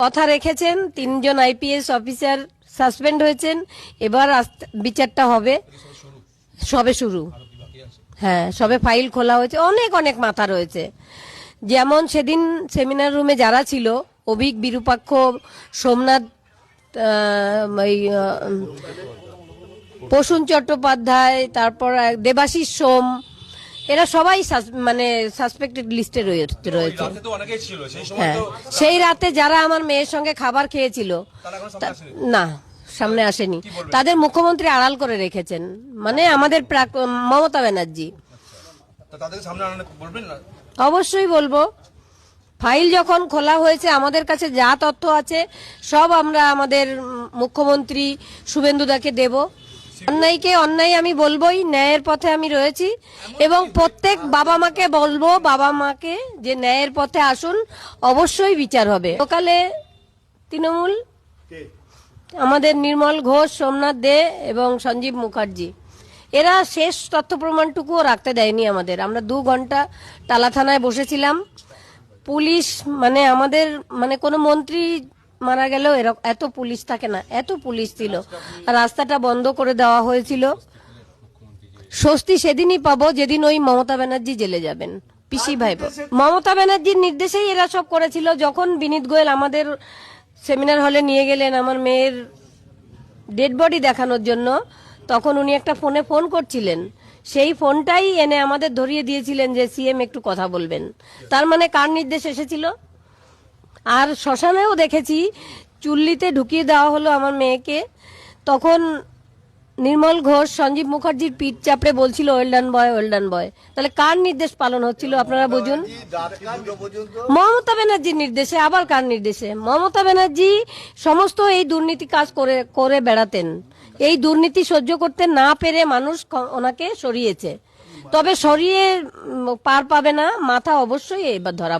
কথা রেখেছেন, 3 জন IPS officer suspend হয়েছেন। এবার বিচারটা হবে, সবে শুরু। হ্যাঁ, সবে ফাইল খোলা হয়েছে, অনেক অনেক মাথা রয়েছে। যেমন সেদিন সেমিনার রুমে যারা ছিল, অভিক, বিরূপাক্ষ, সোমনাথ, প্রসূন চট্টোপাধ্যায়, তারপর দেবাশিস সোম, এরা সবাই মানে সাসপেক্টেড লিস্টে রয়েছে। হ্যাঁ, সেই রাতে যারা আমার মেয়ের সঙ্গে খাবার খেয়েছিল, না সামনে আসেনি, তাদের মুখ্যমন্ত্রী আড়াল করে রেখেছেন, মানে আমাদের মমতা ব্যানার্জি। অবশ্যই বলবো। ফাইল যখন খোলা হয়েছে, আমাদের কাছে যা তথ্য আছে সব আমরা আমাদের মুখ্যমন্ত্রী শুভেন্দুদাকে দেব। অন্যায়কে অন্যায় আমি বলবোই, ন্যায়ের পথে আমি রয়েছি এবং প্রত্যেক বাবা মাকে বলবো, বাবা মাকে, যে ন্যায়ের পথে আসুন, অবশ্যই বিচার হবে। সকালে তৃণমূল, আমাদের নির্মল ঘোষ, সোমনাথ দে এবং সঞ্জীব মুখার্জি, এরা শেষ তথ্য প্রমাণটুকুও রাখতে দেয়নি আমাদের। আমরা 2 ঘন্টা টালা থানায় বসেছিলাম। পুলিশ, মানে আমাদের, মানে কোনো মন্ত্রী মারা গেলেও এত পুলিশ থাকে না, এত পুলিশ ছিল। রাস্তাটা বন্ধ করে দেওয়া হয়েছিল। স্বস্তি সেদিনই পাবো যেদিন ওই মমতা ব্যানার্জি জেলে যাবেন, পিসি ভাইপো। মমতা ব্যানার্জির নির্দেশেই এরা সব করেছিল। যখন বিনীত গোয়েল আমাদের সেমিনার হলে নিয়ে গেলেন আমার মেয়ের ডেড বডি দেখানোর জন্য, তখন উনি একটা ফোন করছিলেন। সেই ফোনটাই এনে আমাদের ধরিয়ে দিয়েছিলেন যে সিএম একটু কথা বলবেন। তার মানে কার নির্দেশ এসেছিল? আর শ্মশানেও দেখেছি, চুল্লিতে ঢুকিয়ে দেওয়া হলো আমার মেয়েকে। তখন নির্মল ঘোষ সঞ্জীব মুখার্জির পিঠ চাপড়ে বলছিল ওয়েলডান বয়, ওয়েলডান বয়। তাহলে কার নির্দেশ পালন হচ্ছিল আপনারা বুঝুন। মমতা ব্যানার্জির নির্দেশে। আবার কার নির্দেশে? মমতা ব্যানার্জি সমস্ত এই দুর্নীতি কাজ করে বেড়াতেন। এই দুর্নীতি সহ্য করতে না পেরে মানুষ ওনাকে সরিয়েছে। তবে সরিয়ে পার পাবে না, মাথা অবশ্যই এবার ধরা